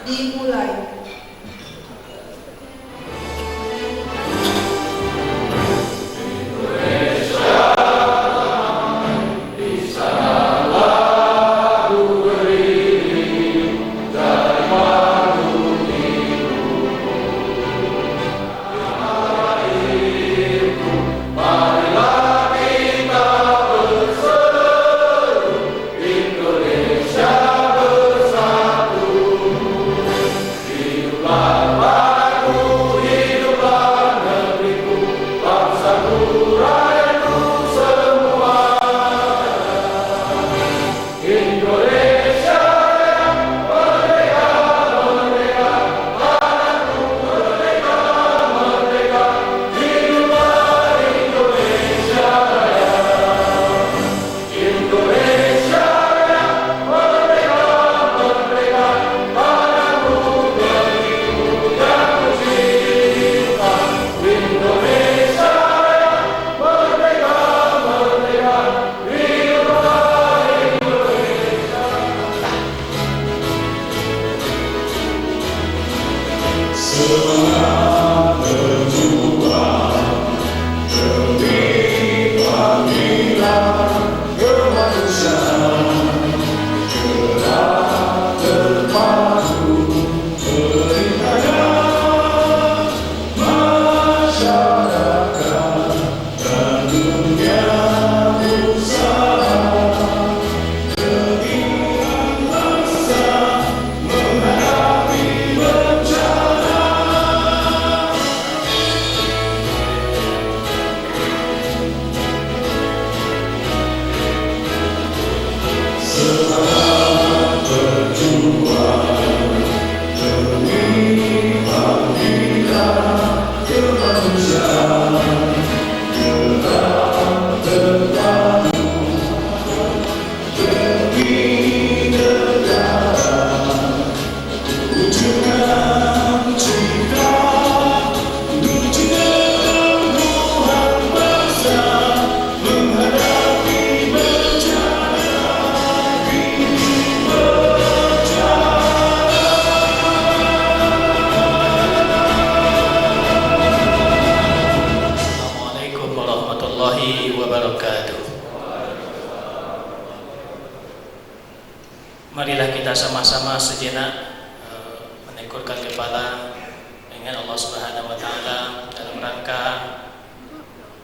Dimulai. Marilah kita sama-sama sejenak menengkurkan kepala dengan Allah Subhanahu wa taala dalam rangka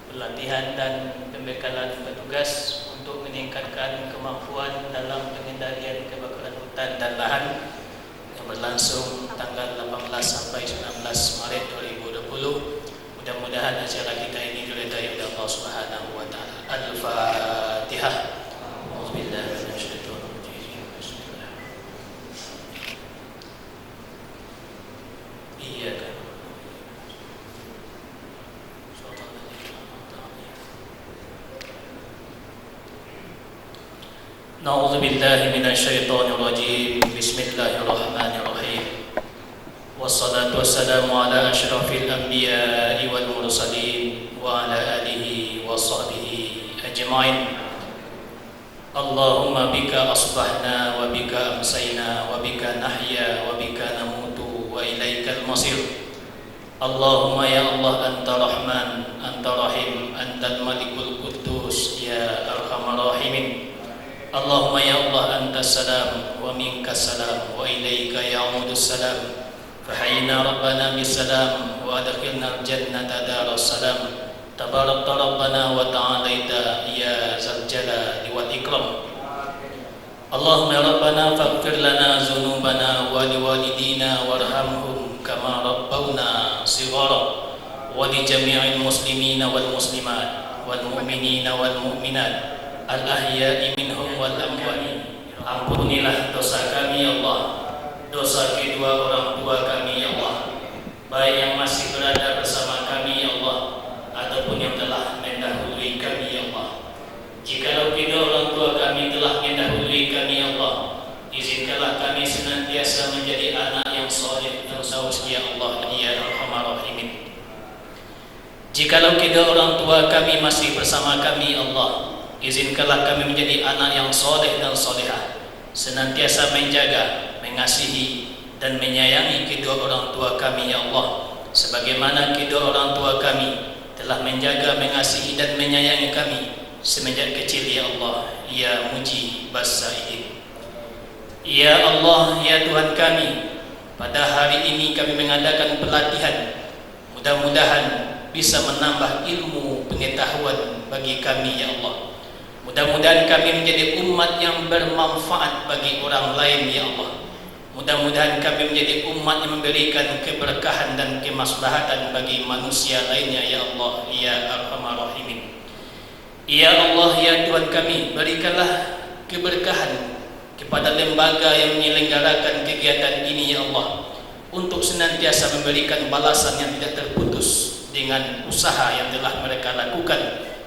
pelatihan dan pembekalan petugas untuk meningkatkan kemampuan dalam pengendalian kebakaran hutan dan lahan yang berlangsung tanggal 18 sampai 19 Maret 2020. Mudah-mudahan acara kita ini diridai oleh Allah Subhanahu wa taala. Al-Fatihah. Na'udzu billahi minasyaitonir rajim. Bismillahirrahmanirrahim. Wassalatu wassalamu ala asyrafil anbiya'i wal mursalin wa ala alihi wa sahbihi ajma'in. Allahumma bika asbahna wa bika amsayna wa bika nahya wa bika namutu wa ilaikal masir. Allahumma ya Allah, anta rahman, anta rahim, antal malikul quddus, ya arhamar rahimin. Allahumma ya Allah, anta salam wa minka salam wa ilaika ya'udus salam. Fahayyina rabbana bisalam wa adkhilna al-jannata daras salam. Tabarakta rabbana wa ta'alaita ya zal jalali wal ikram. Allahumma ya rabbana faghfir lana dhunubana wa liwalidina warhamhum kama rabbawna shighara wa li jami'il muslimina wal muslimat wal mu'minina wal mu'minat al-ahya'i minhum wal amwat. Ampunilah dosa kami ya Allah, dosa kedua orang tua kami ya Allah, baik yang masih berada bersama kami ya Allah ataupun yang telah mendahului kami ya Allah. Jikalau kedua orang tua kami telah mendahului kami ya Allah, izinkanlah kami senantiasa menjadi anak yang saleh dan saus ya Allah ya arhamar rahimin. Jikalau kedua orang tua kami masih bersama kami ya Allah, izinkanlah kami menjadi anak yang soleh dan solehah, senantiasa menjaga, mengasihi, dan menyayangi kedua orang tua kami ya Allah, sebagaimana kedua orang tua kami telah menjaga, mengasihi dan menyayangi kami semenjak kecil ya Allah, ya Mujib as-Sa'ilin. Ya Allah, ya Tuhan kami, pada hari ini kami mengadakan pelatihan, mudah-mudahan bisa menambah ilmu pengetahuan bagi kami ya Allah. Mudah-mudahan kami menjadi umat yang bermanfaat bagi orang lain ya Allah. Mudah-mudahan kami menjadi umat yang memberikan keberkahan dan kemaslahatan bagi manusia lainnya ya Allah, ya Arhamar Rahimin. Ya Allah, ya Tuhan kami, berikanlah keberkahan kepada lembaga yang menyelenggarakan kegiatan ini ya Allah, untuk senantiasa memberikan balasan yang tidak terputus dengan usaha yang telah mereka lakukan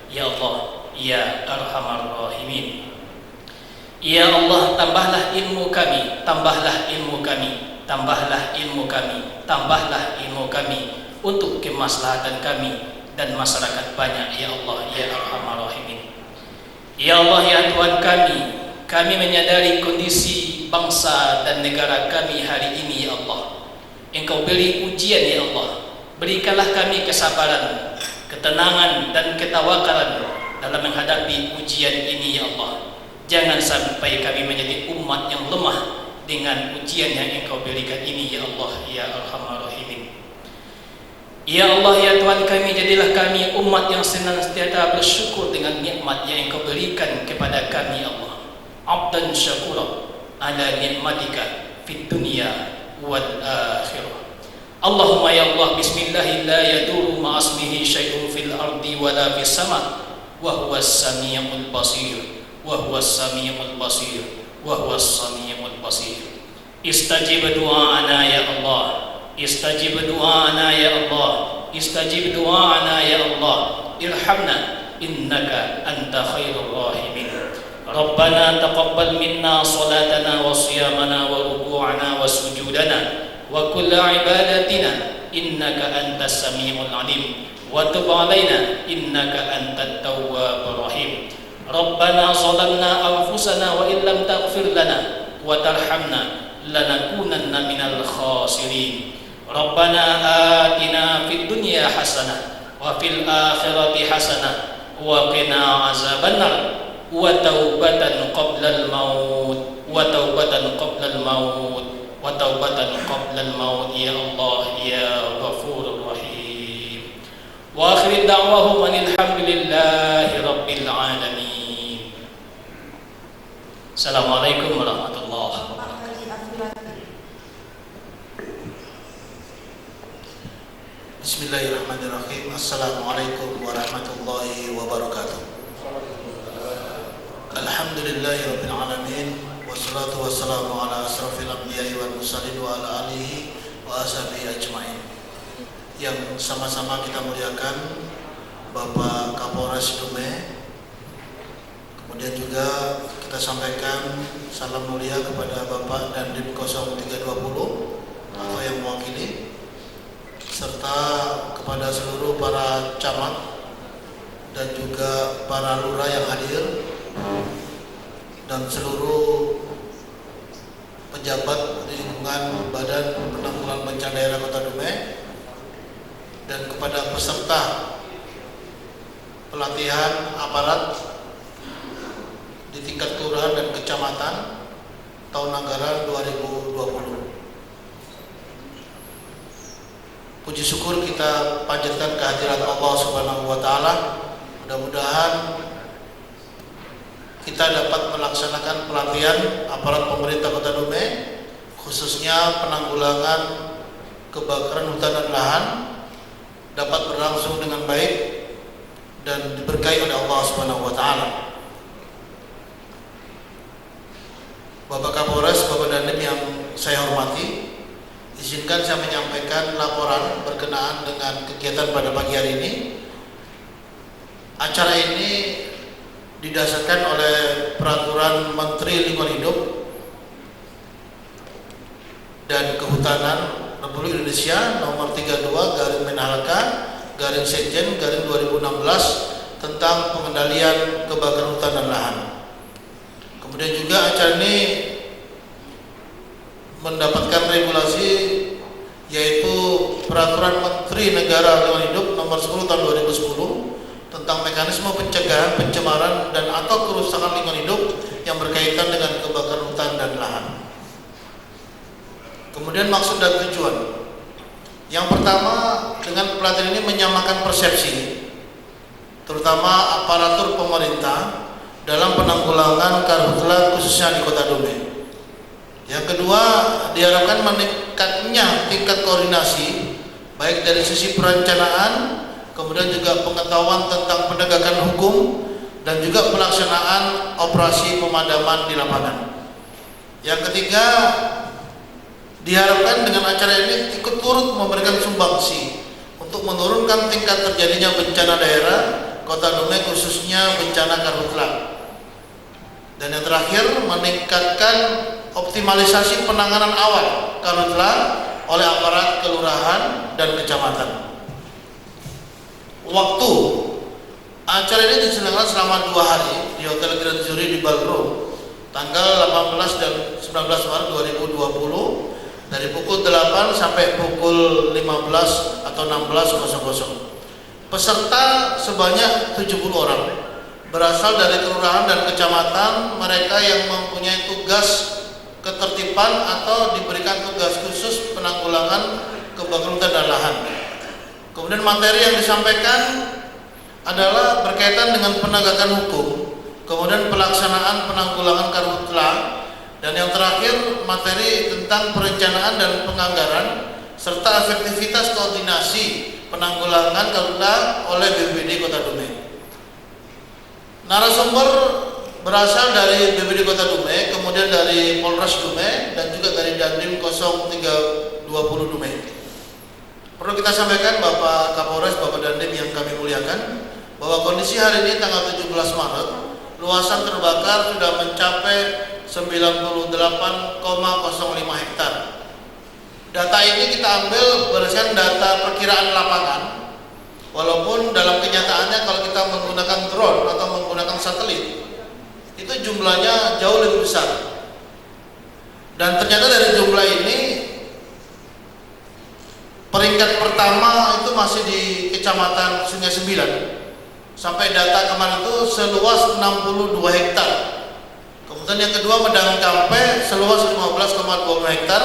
ya Allah, ya Arhamar Rahimin. Ya Allah, tambahlah ilmu kami, tambahlah ilmu kami, tambahlah ilmu kami, tambahlah ilmu kami untuk kemaslahatan kami dan masyarakat banyak ya Allah, ya Arhamar Rahimin. Ya Allah, ya Tuhan kami menyadari kondisi bangsa dan negara kami hari ini ya Allah. Engkau beri ujian ya Allah, berikanlah kami kesabaran, ketenangan dan ketawakalan dalam menghadapi ujian ini ya Allah. Jangan sampai kami menjadi umat yang lemah dengan ujian yang Engkau berikan ini ya Allah, ya Arhamar Rahimin. Ya Allah, ya Tuhan kami, jadilah kami umat yang senantiasa bersyukur dengan nikmat yang Engkau berikan kepada kami ya Allah. Abdan syakura ala nikmatika fid dunya wal akhirah. Allahumma ya Allah, bismillahi la yaduru ma'asmihi syai'un fil ardi wala fis sama, wa huwas samiul basir, wa huwas samiul basir, wa huwas samiul basir. Istajib du'ana ya Allah, istajib du'ana ya Allah, istajib du'ana ya Allah, irhamna innaka anta khairur rahimin. Rabbana taqabbal minna salatana wa siyamana wa ruku'ana wa sujudana wa kulla ibadatina innaka antas samiul alim wa tub alaina innaka antat tawwabur rahim. Rabbana zalamna anfusana wa illam taghfir lana wa tarhamna lanakunanna minal khasirin. Rabbana atina fid dunya hasanah wa fil akhirati hasanah wa qina azabannar wa taubatan qablal maut, wa taubatan qablal maut, wa taubatan qablal maut ya Allah, ya Ghafurur Rahim. Wa akhir da'wahum alhamdulillahi rabbil alamin. Assalamualaikum warahmatullahi wabarakatuh. Bismillahirrahmanirrahim. Assalamualaikum warahmatullahi wabarakatuh. Alhamdulillahirabbil alamin, wassalatu wassalamu ala asrofil anbiya'i wal mursalin wa ala alihi wa ashabihi ajmain. Yang sama-sama kita muliakan Bapak Kapolres Dumai. Kemudian juga kita sampaikan salam mulia kepada Bapak Dandim 0320 atau yang mewakili, serta kepada seluruh para camat dan juga para lurah yang hadir dan seluruh pejabat di lingkungan Badan Penanggulangan Bencana Daerah Kota Dumai, dan kepada peserta pelatihan aparat di tingkat kelurahan dan kecamatan tahun anggaran 2020. Puji syukur kita panjatkan kehadirat Allah Subhanahu wa taala. Mudah-mudahan kita dapat melaksanakan pelatihan aparat pemerintah Kota Dumai, khususnya penanggulangan kebakaran hutan dan lahan, dapat berlangsung dengan baik dan diberkahi oleh Allah Subhanahu wa taala. Bapak Kapolres, Bapak Dandim yang saya hormati, izinkan saya menyampaikan laporan berkenaan dengan kegiatan pada pagi hari ini. Acara ini didasarkan oleh Peraturan Menteri Lingkungan Hidup dan Kehutanan Republik Indonesia Nomor 32/Menhalaka/Sekjen/2016 tentang pengendalian kebakaran hutan dan lahan. Kemudian juga acara ini mendapatkan regulasi, yaitu Peraturan Menteri Negara Lingkungan Hidup Nomor 10 Tahun 2010 tentang mekanisme pencegahan pencemaran dan atau kerusakan lingkungan hidup yang berkaitan dengan kebakaran hutan dan lahan. Kemudian maksud dan tujuan. Yang pertama, dengan pelatihan ini menyamakan persepsi, terutama aparatur pemerintah dalam penanggulangan karhutla khususnya di Kota Dumai. Yang kedua, diharapkan meningkatnya tingkat koordinasi baik dari sisi perencanaan, kemudian juga pengetahuan tentang penegakan hukum dan juga pelaksanaan operasi pemadaman di lapangan. Yang ketiga, diharapkan dengan acara ini ikut turut memberikan sumbangsi untuk menurunkan tingkat terjadinya bencana daerah Kota Dumai khususnya bencana karhutla. Dan yang terakhir, meningkatkan optimalisasi penanganan awal karhutla oleh aparat kelurahan dan kecamatan. Waktu acara ini diselenggarakan selama 2 hari di Hotel Grand Jury di Ballroom tanggal 18 dan 19 Maret 2020 dari pukul 8 sampai pukul 15 atau 16.00. Peserta sebanyak 70 orang berasal dari kelurahan dan kecamatan mereka yang mempunyai tugas ketertiban atau diberikan tugas khusus penanggulangan kebakaran hutan dan lahan. Kemudian materi yang disampaikan adalah berkaitan dengan penegakan hukum, kemudian pelaksanaan penanggulangan karhutla, dan yang terakhir materi tentang perencanaan dan penganggaran serta efektivitas koordinasi penanggulangan karhutla oleh BPBD Kota Dumai. Narasumber berasal dari BPBD Kota Dumai, kemudian dari Polres Dumai dan juga dari Dandim 0320 Dumai. Perlu kita sampaikan Bapak Kapolres, Bapak Dandim yang kami muliakan, bahwa kondisi hari ini tanggal 17 Maret luasan terbakar sudah mencapai 98,05 hektar. Data ini kita ambil berdasarkan data perkiraan lapangan, walaupun dalam kenyataannya kalau kita menggunakan drone atau menggunakan satelit itu jumlahnya jauh lebih besar. Dan ternyata dari jumlah ini peringkat pertama itu masih di Kecamatan Sungai Sembilan. Sampai data kemarin itu seluas 62 hektar. Kemudian yang kedua Medang Kampe seluas 15,20 hektar.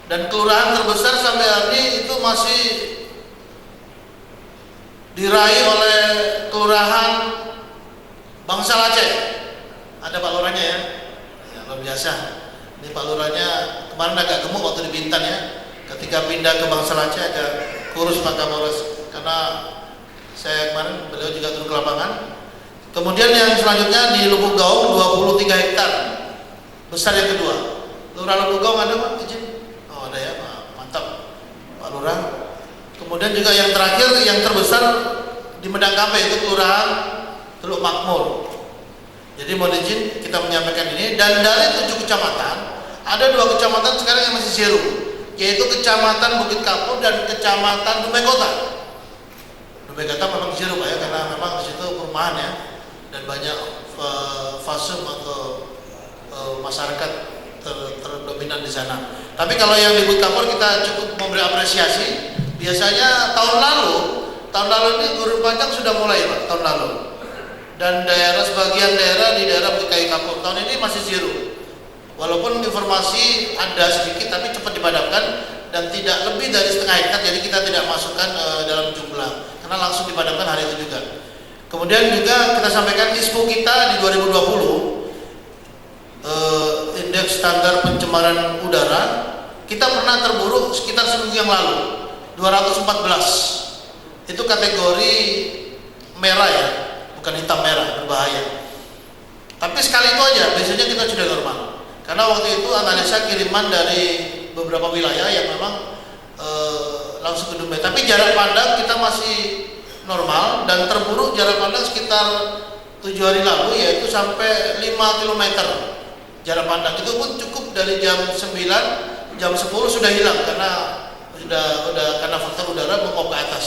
Dan kelurahan terbesar sampai hari ini itu masih diraih oleh Kelurahan Bangsal Aceh. Ada Pak Lurahnya ya, luar biasa. Ini Pak Lurahnya kemarin agak gemuk waktu di Bintan ya. Ketika pindah ke Bangsal Aceh agak kurus Pak Kapolres, karena saya kemarin beliau juga turun ke lapangan. Kemudian yang selanjutnya di Lubuk Gaung 23 hektar, besar yang kedua. Lurah Lubuk Gaung ada Pak? Izin? Oh ada ya Pak, mantap Pak Lurah. Kemudian juga yang terakhir yang terbesar di Medang Kampe itu Kelurahan Teluk Makmur. Jadi mohon izin kita menyampaikan ini, dan dari 7 kecamatan ada 2 kecamatan sekarang yang masih zero, yaitu Kecamatan Bukit Kapur dan Kecamatan Dumai Kota. Dumai Kota memang zero Pak ya, karena memang di situ perumahan ya, dan banyak fase atau masyarakat terdominan di sana. Tapi kalau yang di Bukit Kapur kita cukup memberi apresiasi. Biasanya tahun lalu ini gurun panjang sudah mulai Pak, tahun lalu. Dan sebagian daerah di daerah Bukit Kapur tahun ini masih zero. Walaupun informasi ada sedikit tapi cepat dipadamkan dan tidak lebih dari setengah hektar, jadi kita tidak masukkan dalam jumlah karena langsung dipadamkan hari itu juga. Kemudian juga kita sampaikan ISPU kita di 2020 indeks standar pencemaran udara kita pernah terburuk sekitar seminggu yang lalu 214. Itu kategori merah ya, bukan hitam merah, berbahaya. Tapi sekali itu aja, biasanya kita sudah normal. Karena waktu itu analisa kiriman dari beberapa wilayah yang memang langsung ke Dumai. Tapi jarak pandang kita masih normal, dan terburuk jarak pandang sekitar 7 hari lalu, yaitu sampai 5 km jarak pandang. Itu pun cukup dari jam 9, jam 10 sudah hilang karena karena faktor udara menguap ke atas.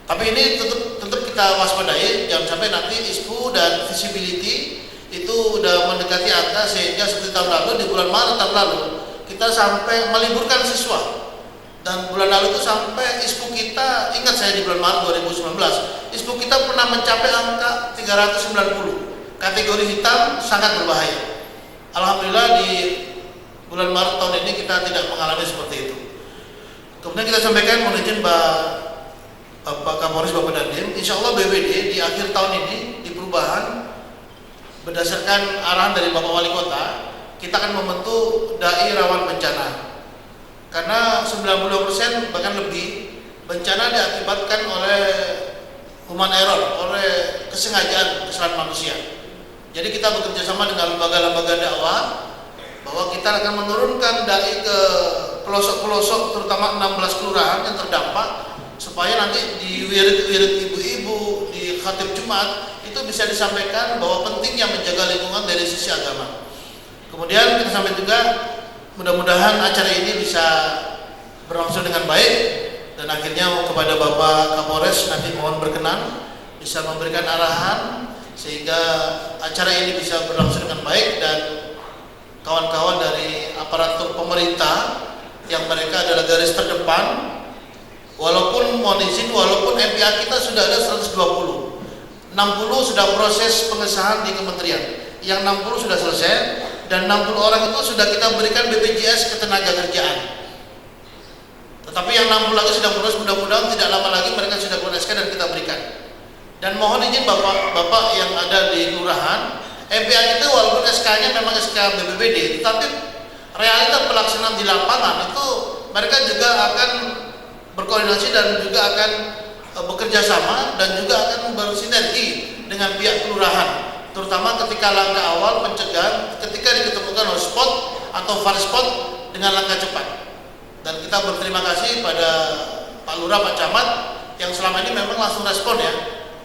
Tapi ini tetap kita waspadai, jangan sampai nanti ISPU dan visibility itu udah mendekati angka sehingga seperti tahun lalu di bulan Maret tahun lalu kita sampai meliburkan siswa. Dan bulan lalu itu sampai ISPU kita, ingat saya di bulan Maret 2019, ISPU kita pernah mencapai angka 390. Kategori hitam sangat berbahaya. Alhamdulillah di bulan Maret tahun ini kita tidak mengalami seperti itu. Kemudian kita sampaikan, mohon izin Bapak Kapolres, Bapak Dandim, insya Allah BPD di akhir tahun ini di perubahan berdasarkan arahan dari Bapak Wali Kota, kita akan membentuk dai rawan bencana. Karena 90% bahkan lebih bencana diakibatkan oleh human error, oleh kesengajaan kesalahan manusia. Jadi kita bekerja sama dengan lembaga-lembaga dakwah bahwa kita akan menurunkan dai ke pelosok-pelosok, terutama 16 kelurahan yang terdampak, supaya nanti di wirid-wirid ibu-ibu, di khatib Jumat itu bisa disampaikan bahwa pentingnya menjaga lingkungan dari sisi agama. Kemudian kita sampaikan juga mudah-mudahan acara ini bisa berlangsung dengan baik, dan akhirnya kepada Bapak Kapolres nanti mohon berkenan bisa memberikan arahan sehingga acara ini bisa berlangsung dengan baik, dan kawan-kawan dari aparatur pemerintah yang mereka adalah garis terdepan, walaupun mohon izin, walaupun MPA kita sudah ada 120, 60 sudah proses pengesahan di kementerian, yang 60 sudah selesai, dan 60 orang itu sudah kita berikan BPJS ketenagakerjaan. Tetapi yang 60 lagi sedang proses, mudah-mudahan tidak lama lagi mereka sudah keluar SK dan kita berikan. Dan mohon izin Bapak-bapak yang ada di kelurahan, MPA itu walaupun SK-nya memang SK BPBD, tetapi realita pelaksanaan di lapangan itu mereka juga akan berkoordinasi dan juga akan bekerja sama dan juga akan bersinergi dengan pihak kelurahan, terutama ketika langkah awal pencegahan, ketika diketemukan hotspot atau varspot dengan langkah cepat. Dan kita berterima kasih pada Pak Lurah, Pak Camat yang selama ini memang langsung respon ya.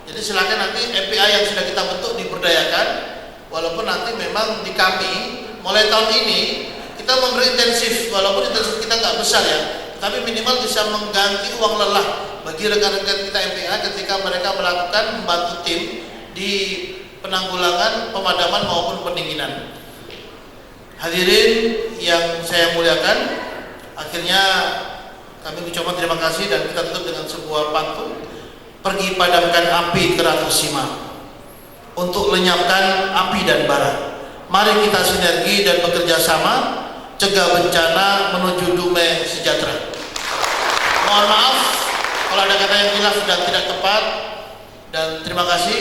Jadi silakan nanti MPA yang sudah kita bentuk diberdayakan, walaupun nanti memang di kami mulai tahun ini kita memberi intensif, walaupun intensif kita nggak besar ya, tapi minimal bisa mengganti uang lelah bagi rekan-rekan kita MPA ketika mereka melakukan membantu tim di penanggulangan, pemadaman maupun pendinginan. Hadirin yang saya muliakan, akhirnya kami mengucapkan terima kasih dan kita tutup dengan sebuah pantun. Pergi padamkan api ke Ratusima untuk lenyapkan api dan bara. Mari kita sinergi dan bekerja sama cegah bencana menuju dume sejahtera. Mohon maaf kalau ada kata yang hilaf dan tidak tepat, dan terima kasih.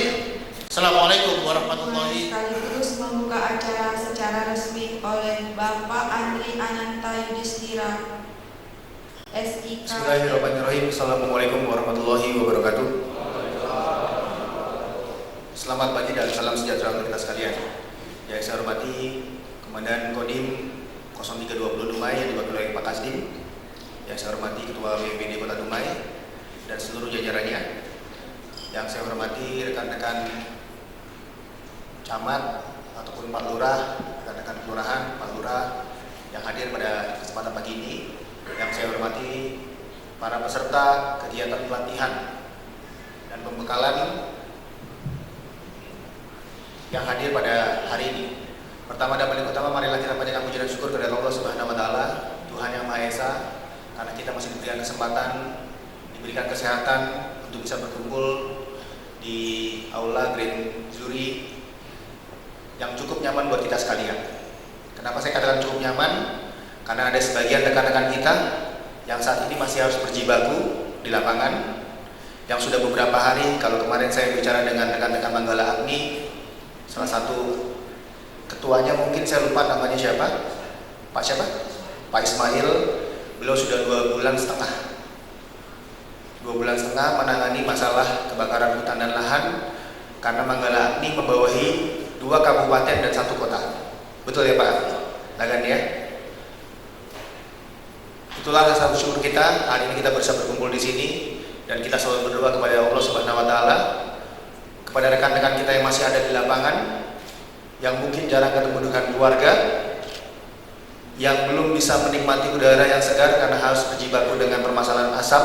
Assalamualaikum warahmatullahi wabarakatuh. Sekaligus membuka acara secara resmi oleh Bapak Andri Ananta Yudhistira, SIK. Bismillahirrahmanirrahim. Assalamualaikum warahmatullahi wabarakatuh. Selamat pagi dan salam sejahtera untuk kita sekalian. Yang saya hormati Komandan Kodim 0320 Dumai yang diwakili oleh Pak Kasdim, yang saya hormati Ketua BPD Kota Dumai dan seluruh jajarannya, yang saya hormati rekan-rekan camat ataupun Pak Lurah, rekan-rekan kelurahan, Pak Lurah yang hadir pada kesempatan pagi ini, yang saya hormati para peserta kegiatan pelatihan dan pembekalan yang hadir pada hari ini. Pertama dan paling utama, marilah kita panjatkan puji dan syukur kepada Allah Subhanahu wa taala, Tuhan yang Maha Esa, karena kita masih diberikan kesempatan, diberikan kesehatan untuk bisa berkumpul di aula Green Zuri yang cukup nyaman buat kita sekalian. Kenapa saya katakan cukup nyaman? Karena ada sebagian rekan-rekan kita yang saat ini masih harus berjibaku di lapangan, yang sudah beberapa hari. Kalau kemarin saya bicara dengan rekan-rekan Manggala Agni, salah satu ketuanya mungkin saya lupa namanya siapa, Pak siapa? Pak Ismail. Beliau sudah 2 bulan setengah menangani masalah kebakaran hutan dan lahan, karena Manggala Agni membawahi 2 kabupaten dan 1 kota. Betul ya Pak Lagan ya? Itulah rasa syukur kita. Hari ini kita bisa berkumpul di sini dan kita selalu berdoa kepada Allah Subhanahu wa taala, kepada rekan-rekan kita yang masih ada di lapangan, yang mungkin jarang ketemu dengan keluarga, yang belum bisa menikmati udara yang segar karena harus berjibaku dengan permasalahan asap.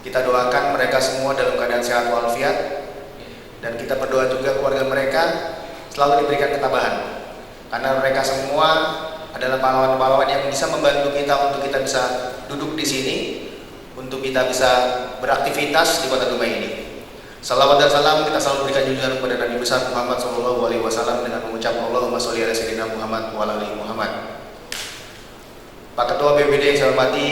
Kita doakan mereka semua dalam keadaan sehat walafiat, dan kita berdoa juga keluarga mereka selalu diberikan ketabahan, karena mereka semua adalah pahlawan-pahlawan yang bisa membantu kita untuk kita bisa duduk di sini, untuk kita bisa beraktivitas di Kota Dumai ini. Salawat dan salam kita selalu berikan junjungan kepada Nabi besar Muhammad SAW dengan mengucap Allahumma sholli ala sayyidina Muhammad wa ala ali Muhammad. Pak Ketua BPD yang saya hormati,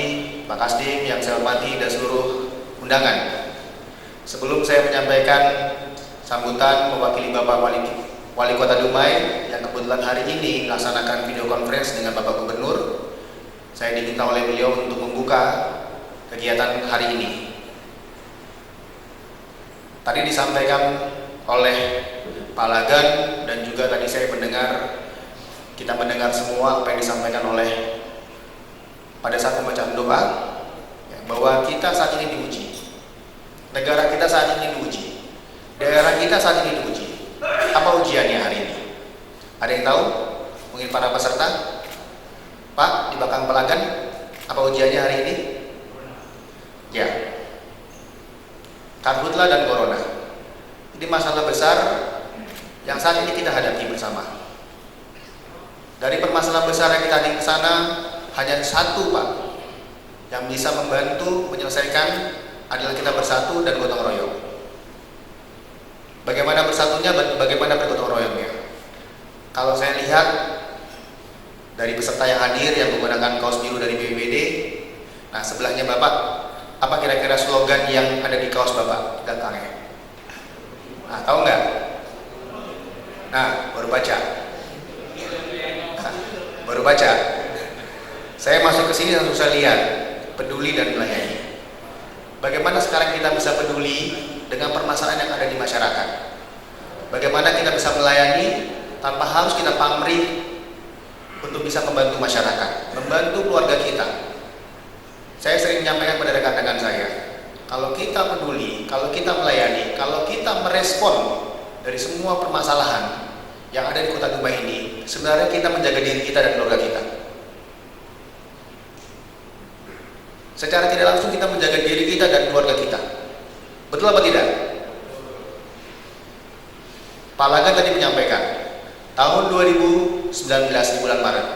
Pak Kasdim yang saya hormati, dan seluruh undangan. Sebelum saya menyampaikan sambutan mewakili Bapak Wali Kota Dumai yang kebetulan hari ini melaksanakan video conference dengan Bapak Gubernur, saya diminta oleh beliau untuk membuka kegiatan hari ini. Tadi disampaikan oleh Pak Lagan dan juga tadi saya kita mendengar semua apa yang disampaikan oleh pada saat pembacaan doa, ya, bahwa kita saat ini diuji, negara kita saat ini diuji, daerah kita saat ini diuji. Apa ujiannya hari ini? Ada yang tahu? Mungkin para peserta? Pak, di belakang Pak Lagan, apa ujiannya hari ini? Ya, karhutlah dan corona. Ini masalah besar yang saat ini kita hadapi bersama. Dari permasalahan besar yang kita hadapi ke sana, hanya satu Pak yang bisa membantu menyelesaikan adalah kita bersatu dan gotong royong. Bagaimana bersatunya, bagaimana bergotong royongnya? Kalau saya lihat dari peserta yang hadir yang menggunakan kaos biru dari BPBD, nah sebelahnya Bapak, apa kira-kira slogan yang ada di kaos Bapak belakangnya? Nah, tahu nggak? Nah, baru baca. Baru baca. Saya masuk ke sini langsung saya lihat peduli dan melayani. Bagaimana sekarang kita bisa peduli dengan permasalahan yang ada di masyarakat? Bagaimana kita bisa melayani tanpa harus kita pamrih untuk bisa membantu masyarakat, membantu keluarga kita? Saya sering menyampaikan pada rekan-rekan saya, kalau kita peduli, kalau kita melayani, kalau kita merespon dari semua permasalahan yang ada di Kota Dumai ini, sebenarnya kita menjaga diri kita dan keluarga kita. Secara tidak langsung kita menjaga diri kita dan keluarga kita. Betul apa tidak? Pak Lagan tadi menyampaikan, tahun 2019 di bulan Maret,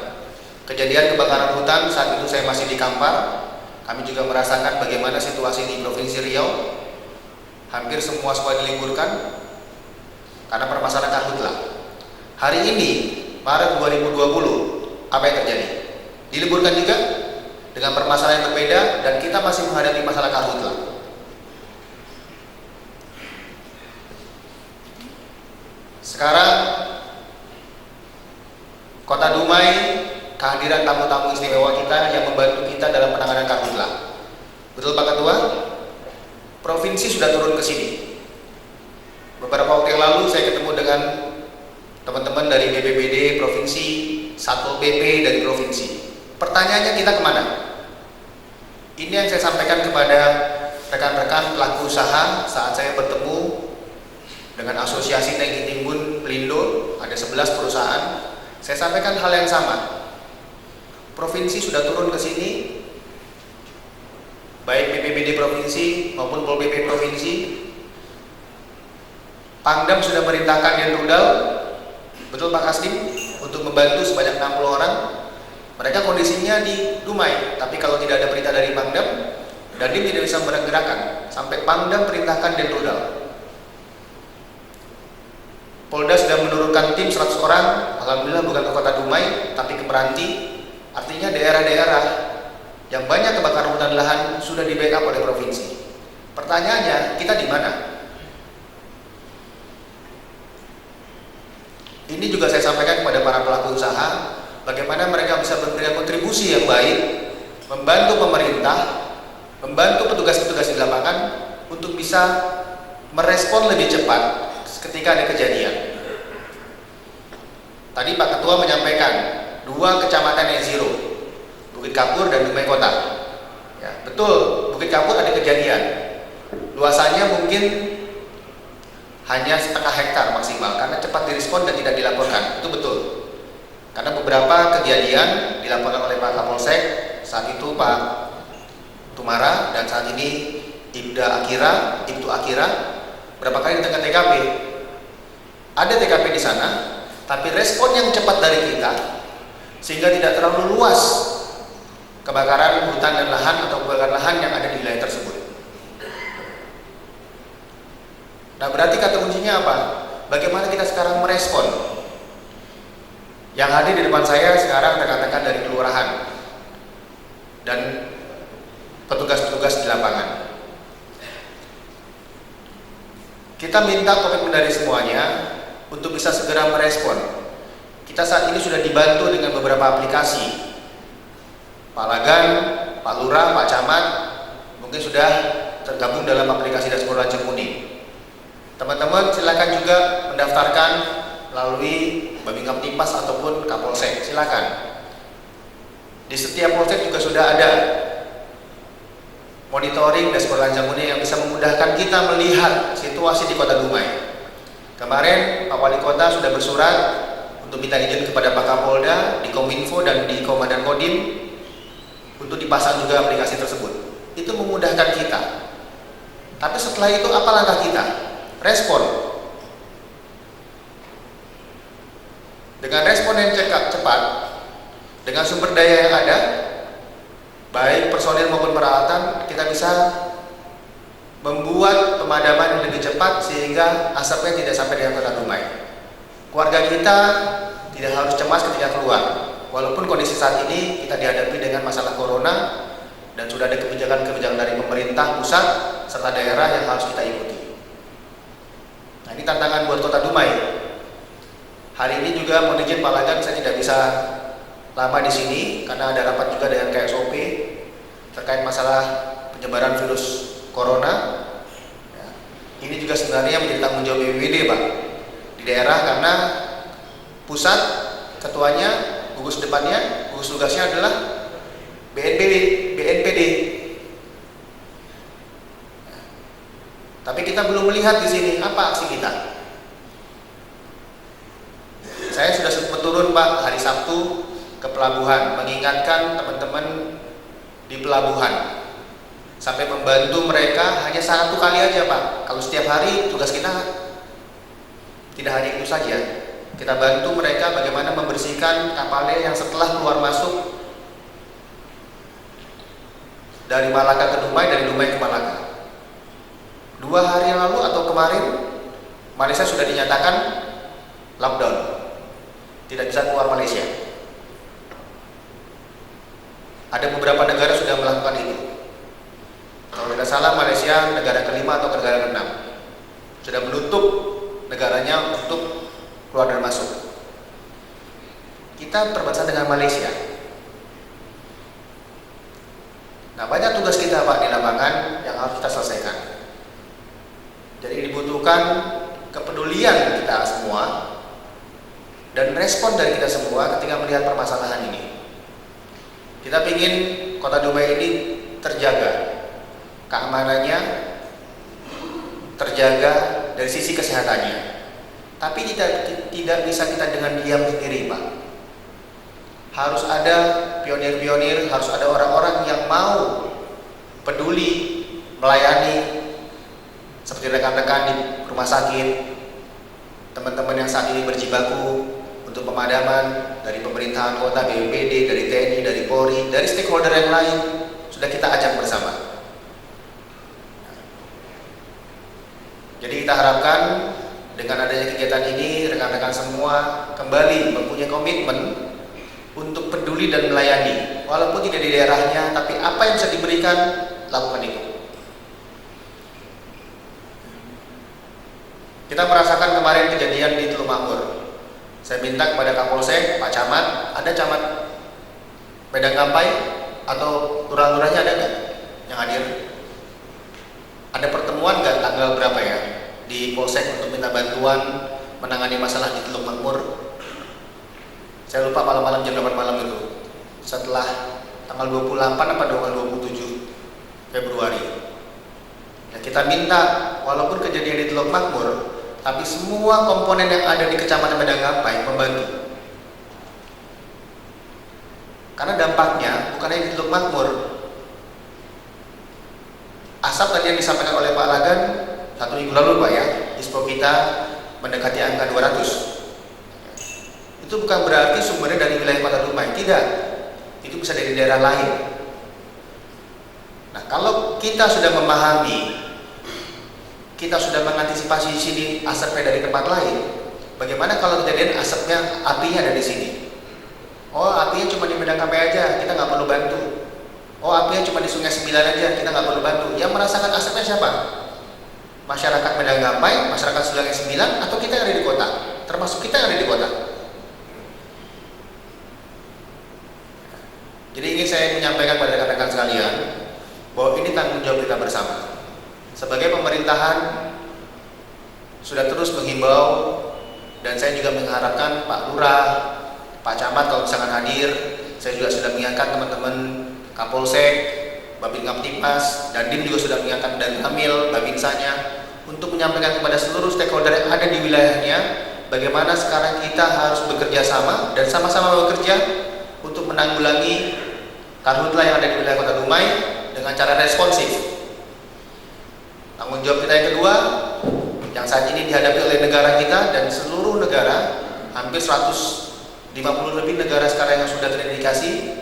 kejadian kebakaran hutan, saat itu saya masih di Kampar. Kami juga merasakan bagaimana situasi di Provinsi Riau. Hampir semua sekolah diliburkan karena permasalahan karhutla. Hari ini, Maret 2020, apa yang terjadi? Diliburkan juga dengan permasalahan yang berbeda dan kita masih menghadapi masalah karhutla. Sekarang Kota Dumai, kehadiran tamu-tamu istimewa kita yang membantu kita dalam penanganan karhutla. Betul Pak Ketua? Provinsi sudah turun ke sini. Beberapa waktu yang lalu saya ketemu dengan teman-teman dari BPBD Provinsi, Satpol PP dari Provinsi. Pertanyaannya kita kemana? Ini yang saya sampaikan kepada rekan-rekan pelaku usaha saat saya bertemu dengan Asosiasi Tangki Timbun Pelindo, ada 11 perusahaan. Saya sampaikan hal yang sama. Provinsi sudah turun ke sini, baik BPBD Provinsi maupun Pol PP Provinsi. Pangdam sudah merintahkan Denrudal, betul Pak Kasdim, untuk membantu sebanyak 60 orang. Mereka kondisinya di Dumai, tapi kalau tidak ada perintah dari Pangdam, Dandim tidak bisa bergerakkan sampai Pangdam perintahkan Denrudal. Polda sudah menurunkan tim 100 orang, alhamdulillah bukan ke Kota Dumai, tapi ke Meranti. Artinya daerah-daerah yang banyak kebakaran hutan lahan sudah di backup oleh provinsi. Pertanyaannya, kita di mana? Ini juga saya sampaikan kepada para pelaku usaha, bagaimana mereka bisa memberikan kontribusi yang baik, membantu pemerintah, membantu petugas-petugas di lapangan untuk bisa merespon lebih cepat ketika ada kejadian. Tadi Pak Ketua menyampaikan 2 kecamatan yang zero, Bukit Kapur dan Dumai Kota. Ya, betul, Bukit Kapur ada kejadian. Luasannya mungkin hanya setengah hektar maksimal karena cepat direspon dan tidak dilaporkan. Itu betul. Karena beberapa kejadian dilaporkan oleh Pak Kapolsek, saat itu Pak Tumara dan saat ini Ibtu Akira, berapa kali datang ke TKP. Ada TKP di sana, tapi respon yang cepat dari kita sehingga tidak terlalu luas kebakaran hutan dan lahan atau kebakaran lahan yang ada di wilayah tersebut. Nah, berarti kata kuncinya apa? Bagaimana kita sekarang merespon? Yang hadir di depan saya sekarang rekan-rekan dari kelurahan dan petugas-petugas di lapangan. Kita minta komitmen dari semuanya untuk bisa segera merespon. Kita saat ini sudah dibantu dengan beberapa aplikasi. Pak Lagan, Pak Lurah, Pak Camat mungkin sudah tergabung dalam aplikasi dashboard Lanceng Kuning. Teman-teman silakan juga mendaftarkan melalui Babin Kamtipmas ataupun Kapolsek, silakan. Di setiap polsek juga sudah ada monitoring dashboard Lanceng Kuning yang bisa memudahkan kita melihat situasi di Kota Dumai. Kemarin Pak Wali Kota sudah bersurat untuk minta izin kepada Pak Kapolda di Kominfo dan di Komandan Kodim untuk dipasang juga aplikasi tersebut. Itu memudahkan kita. Tapi setelah itu apa langkah kita? Respon. Dengan respon yang cepat, dengan sumber daya yang ada, baik personil maupun peralatan, kita bisa membuat pemadaman yang lebih cepat sehingga asapnya tidak sampai di Kota Dumai. Keluarga kita tidak harus cemas ketika keluar. Walaupun kondisi saat ini kita dihadapi dengan masalah corona dan sudah ada kebijakan-kebijakan dari pemerintah pusat serta daerah yang harus kita ikuti. Nah, ini tantangan buat Kota Dumai. Hari ini juga mohon izin Pak Lagan, saya tidak bisa lama di sini karena ada rapat juga dengan KSOP terkait masalah penyebaran virus corona. Ya, ini juga sebenarnya menjadi tanggung jawab BPBD, Pak, di daerah, karena pusat ketuanya, gugus depannya, gugus tugasnya adalah BNPD. Tapi kita belum melihat di sini apa aksi kita. Saya sudah sempat turun, Pak, hari Sabtu ke pelabuhan mengingatkan teman-teman di pelabuhan sampai membantu mereka hanya satu kali aja, Pak. Kalau setiap hari tugas kita tidak hanya itu saja. Kita bantu mereka bagaimana membersihkan kapalnya yang setelah keluar masuk dari Malaka ke Dumai, dari Dumai ke Malaka. 2 hari yang lalu atau kemarin Malaysia sudah dinyatakan lockdown, tidak bisa keluar Malaysia. Ada beberapa negara sudah melakukan itu. Kalau tidak salah Malaysia negara kelima atau negara ke-6 sudah menutup negaranya untuk keluar dan masuk. Kita berbatasan dengan Malaysia. Nah, banyak tugas kita, Pak, di lapangan yang harus kita selesaikan. Jadi dibutuhkan kepedulian kita semua dan respon dari kita semua ketika melihat permasalahan ini. Kita ingin Kota Dumai ini terjaga, keamanannya terjaga dari sisi kesehatannya. Tapi tidak bisa kita dengan diam sendiri, Pak. Harus ada pionir-pionir, harus ada orang-orang yang mau peduli melayani, seperti rekan-rekan di rumah sakit, teman-teman yang saat ini berjibaku untuk pemadaman dari pemerintahan kota, BPBD, dari TNI, dari Polri, dari stakeholder yang lain, sudah kita ajak bersama. Jadi kita harapkan dengan adanya kegiatan ini, rekan-rekan semua kembali mempunyai komitmen untuk peduli dan melayani, walaupun tidak di daerahnya, tapi apa yang bisa diberikan, lakukan itu. Kita merasakan kemarin kejadian di Teluk Makmur. Saya minta kepada Kapolsek, Pak Camat, ada camat Medan Kampai atau lurah-lurahnya ada nggak yang hadir? Ada pertemuan nggak tanggal berapa ya di Polsek untuk minta bantuan menangani masalah di Teluk Makmur? Saya lupa malam-malam jam 8 malam itu. Setelah tanggal 28 apa tanggal 27 Februari. Ya, kita minta walaupun kejadian di Teluk Makmur, tapi semua komponen yang ada di Kecamatan Medan Kampai membantu. Karena dampaknya bukan hanya di Teluk Makmur. Asap tadi yang disampaikan oleh Pak Lagan 1 minggu lalu, Pak, ya, ISPO kita mendekati angka 200. itu bukan berarti sumbernya dari wilayah Kota Dumai, tidak. Itu bisa dari daerah lain. Nah, kalau kita sudah memahami, kita sudah mengantisipasi di sini asapnya dari tempat lain, bagaimana kalau kejadian asapnya, apinya ada di sini? Oh, apinya cuma di Medan Kampai aja, kita nggak perlu bantu. Oh, apinya cuma di Sungai Sembilan aja, kita nggak perlu bantu. Yang merasakan asapnya siapa? Masyarakat Medan Kampai, masyarakat Sungai Sembilan, atau kita yang ada di kota? Termasuk kita yang ada di kota. Jadi ingin saya menyampaikan pada rekan-rekan sekalian bahwa ini tanggung jawab kita bersama. Sebagai pemerintahan sudah terus menghimbau, dan saya juga mengharapkan Pak Lurah, Pak Camat kalau misalkan hadir, saya juga sudah mengingatkan teman-teman Kapolsek, Babin Kamtipmas, dan Dim juga sudah mengingatkan dan Kamil, Babinsanya, untuk menyampaikan kepada seluruh stakeholder yang ada di wilayahnya, bagaimana sekarang kita harus bekerja sama dan sama-sama bekerja untuk menanggulangi karhutla yang ada di wilayah Kota Dumai dengan cara responsif. Tanggung jawab kita yang kedua, yang saat ini dihadapi oleh negara kita dan seluruh negara, hampir 150 lebih negara sekarang yang sudah terindikasi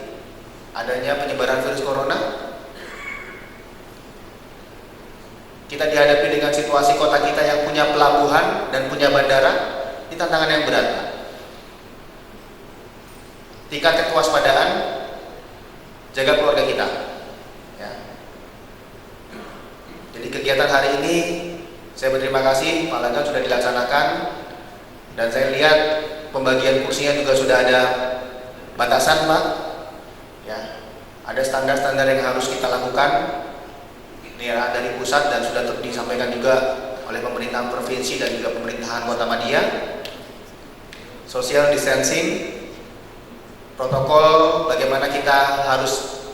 adanya penyebaran virus corona. Kita dihadapi dengan situasi kota kita yang punya pelabuhan dan punya bandara, ini tantangan yang berat. Tingkat kewaspadaan, jaga keluarga kita. Ya. Jadi kegiatan hari ini saya berterima kasih Pak Langga sudah dilaksanakan, dan saya lihat pembagian kursinya juga sudah ada batasan, Pak. Ya, ada standar-standar yang harus kita lakukan dari pusat dan sudah disampaikan juga oleh pemerintahan provinsi dan juga pemerintahan Kota Madia. Social distancing, protokol bagaimana kita harus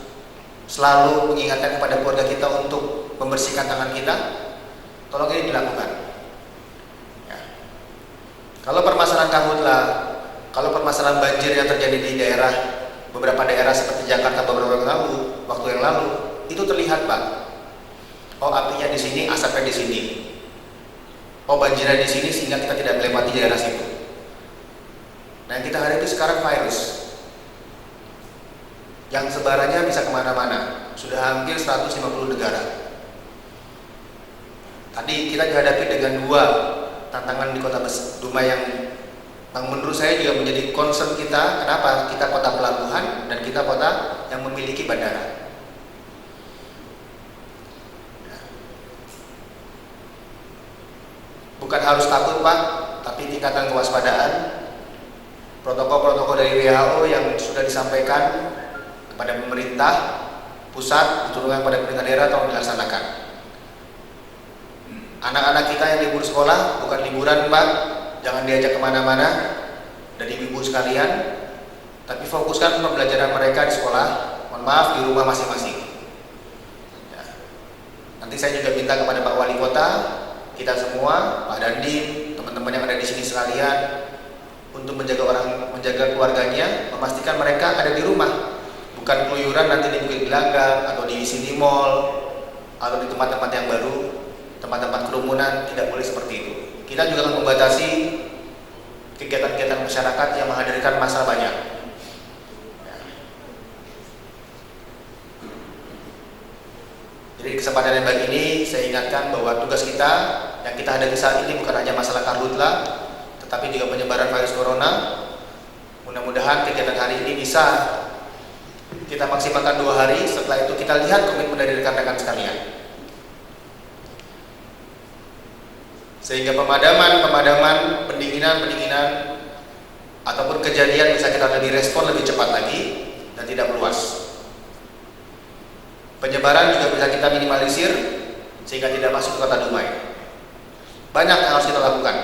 selalu mengingatkan kepada keluarga kita untuk membersihkan tangan kita, tolong ini dilakukan. Ya. Kalau permasalahan karhutla, kalau permasalahan banjir yang terjadi di beberapa daerah seperti Jakarta beberapa waktu yang lalu, itu terlihat, Pak. Oh, apinya di sini, asapnya di sini. Oh, banjirnya di sini sehingga kita tidak melewati daerah situ. Nah, yang kita hadapi sekarang virus yang sebarannya bisa kemana-mana, sudah hampir 150 negara. Tadi kita dihadapi dengan dua tantangan di Kota Dumai yang menurut saya juga menjadi concern kita. Kenapa? Kita kota pelabuhan dan kita kota yang memiliki bandara. Bukan harus takut, Pak, tapi tingkatan kewaspadaan, protokol-protokol dari WHO yang sudah disampaikan kepada pemerintah pusat, diturunkan pada pemerintah daerah tolong dilaksanakan. Anak-anak kita yang libur sekolah bukan liburan, Pak, jangan diajak kemana-mana dari ibu sekalian, tapi fokuskan pembelajaran mereka di sekolah, mohon maaf, di rumah masing-masing. Ya. Nanti saya juga minta kepada Pak Wali Kota, kita semua, Pak Dandim, teman-teman yang ada di sini sekalian, untuk menjaga keluarganya, memastikan mereka ada di rumah, bukan keluyuran nanti di Bukit Gelanggang atau di sini mall atau di tempat-tempat yang baru, tempat-tempat kerumunan. Tidak boleh seperti itu. Kita juga akan membatasi kegiatan-kegiatan masyarakat yang menghadirkan massa banyak. Jadi kesempatan yang baik ini saya ingatkan bahwa tugas kita yang kita hadapi saat ini bukan hanya masalah karhutla, tetapi juga penyebaran virus corona. Mudah-mudahan kegiatan hari ini bisa kita maksimalkan 2 hari. Setelah itu kita lihat komitmen dari rekan-rekan sekalian, sehingga pemadaman, pendinginan ataupun kejadian bisa kita lebih respon lebih cepat lagi dan tidak meluas. Penyebaran juga bisa kita minimalisir sehingga tidak masuk ke Kota Dumai. Banyak yang harus kita lakukan,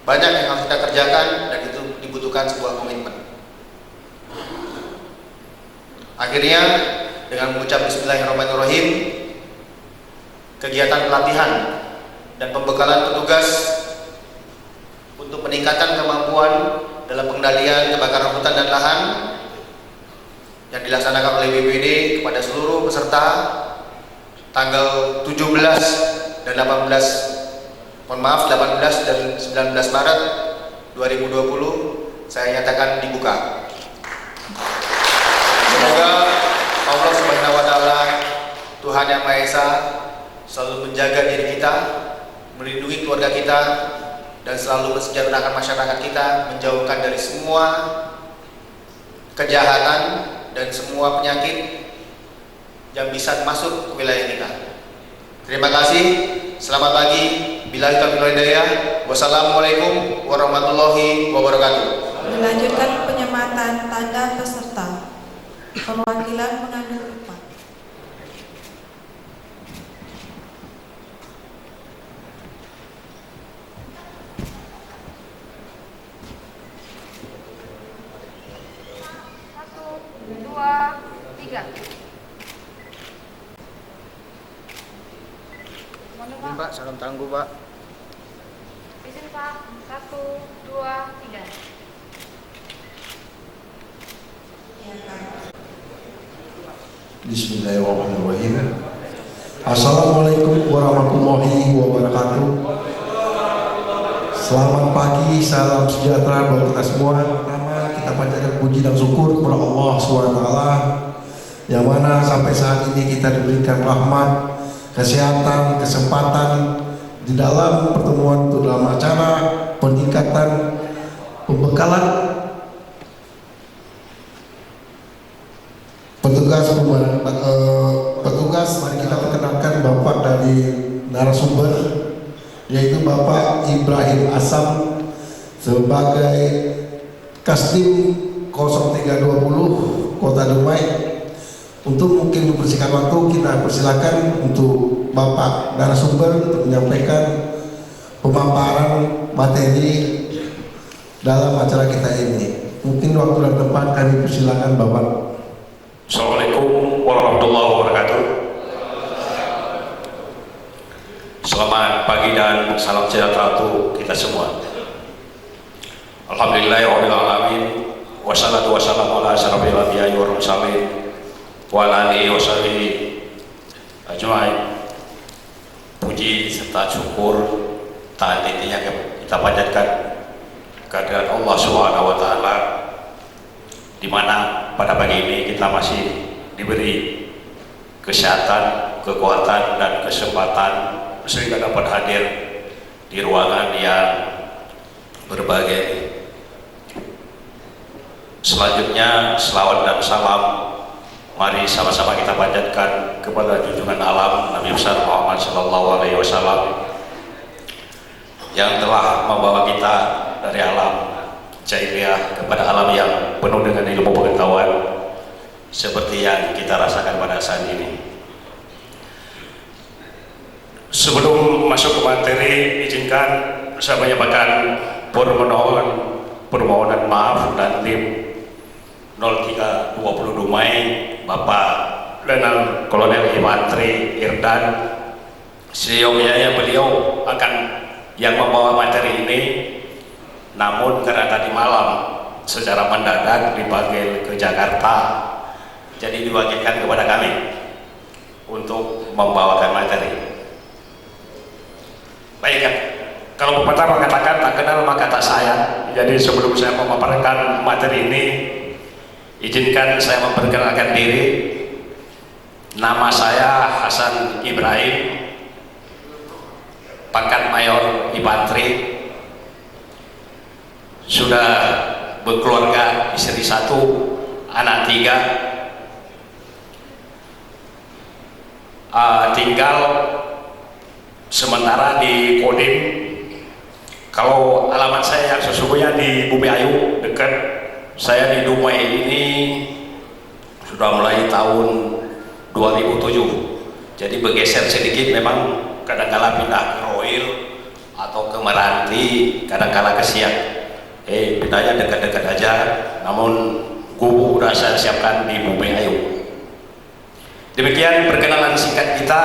banyak yang harus kita kerjakan, dan itu dibutuhkan sebuah komitmen. Akhirnya dengan mengucap Bismillahirrahmanirrahim, kegiatan pelatihan dan pembekalan petugas untuk meningkatkan kemampuan dalam pengendalian kebakaran hutan dan lahan yang dilaksanakan oleh BPBD kepada seluruh peserta tanggal 17 dan 18 Mohon maaf, 18 dan 19 Maret 2020 saya nyatakan dibuka. Semoga Allah Subhanahu wa taala, Tuhan Yang Maha Esa, selalu menjaga diri kita, melindungi keluarga kita, dan selalu mensejahterakan masyarakat kita, menjauhkan dari semua kejahatan dan semua penyakit yang bisa masuk ke wilayah kita. Terima kasih. Selamat pagi. Billahi taufiq wal hidayah. Wassalamualaikum warahmatullahi wabarakatuh. Dilanjutkan penyematan tanda peserta. Perwakilan mengambil tempat. Satu, dua, tiga. Ini Pak, salam tangguh Pak. Izin Pak. Satu, dua, tiga. Bismillahirrahmanirrahim. Assalamualaikum warahmatullahi wabarakatuh. Selamat pagi, salam sejahtera buat kita semua. Pertama, kita panjatkan puji dan syukur kepada Allah SWT, yang mana sampai saat ini kita diberikan rahmat, kesehatan, kesempatan di dalam pertemuan itu, dalam acara peningkatan pembekalan petugas. Mari kita perkenalkan Bapak dari narasumber, yaitu Bapak Ibrahim Asam sebagai Kasdim 0320 Kota Dumai. Untuk mungkin membersihkan waktu, kita persilakan untuk Bapak narasumber untuk menyampaikan pemaparan materi dalam acara kita ini. Mungkin waktu dan tempat kami persilakan Bapak. Assalamualaikum warahmatullahi wabarakatuh. Selamat pagi dan salam sejahtera untuk kita semua. Alhamdulillahirabbil alamin, wassalatu wassalamu ala asyrofil anbiya'i wal mursalin wa ala alihi washabihi ajmain. Puji serta syukur tak henti-hentinya kita panjatkan kehadirat Allah Subhanahu wa taala, di mana pada pagi ini kita masih diberi kesehatan, kekuatan, dan kesempatan sehingga dapat hadir di ruangan yang berbahagia. Selanjutnya, selawat dan salam mari sama-sama kita panjatkan kepada junjungan alam Nabi besar Muhammad Sallallahu Alaihi Wasallam yang telah membawa kita dari alam jahiliyah kepada alam yang penuh dengan ilmu pengetahuan seperti yang kita rasakan pada saat ini. Sebelum masuk ke materi, izinkan saya menyampaikan permohonan maaf dan tim 0320 Dumai, Bapak Lenal Kolonel Infantri Irdan, seyogyanya beliau akan yang membawa materi ini. Namun karena tadi malam secara mendadak dipanggil ke Jakarta, jadi diwakilkan kepada kami untuk membawakan materi. Baik kan? Kalau pepatah mengatakan tak kenal maka tak sayang. Jadi sebelum saya memaparkan materi ini, izinkan saya memperkenalkan diri. Nama saya Hasan Ibrahim, pangkat Mayor Infantri. Sudah berkeluarga, istri 1, anak 3, tinggal sementara di Kodim. Kalau alamat saya yang sesungguhnya di Bumi Ayu dekat. Saya di Dumai ini sudah mulai tahun 2007, jadi bergeser sedikit, memang kadang-kala pindah ke Roil atau ke Meranti, kadang-kala ke Siak. Pindahnya dekat-dekat aja, namun gubuk udah saya siapkan di Bumi Ayu. Demikian perkenalan singkat kita.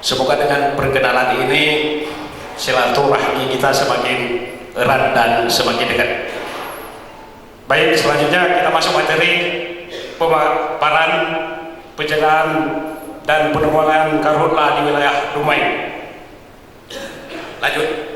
Semoga dengan perkenalan ini silaturahmi kita semakin erat dan semakin dekat. Baik, selanjutnya kita masuk materi pemaparan pencegahan dan penanggulangan karhutla di wilayah Dumai. Lanjut.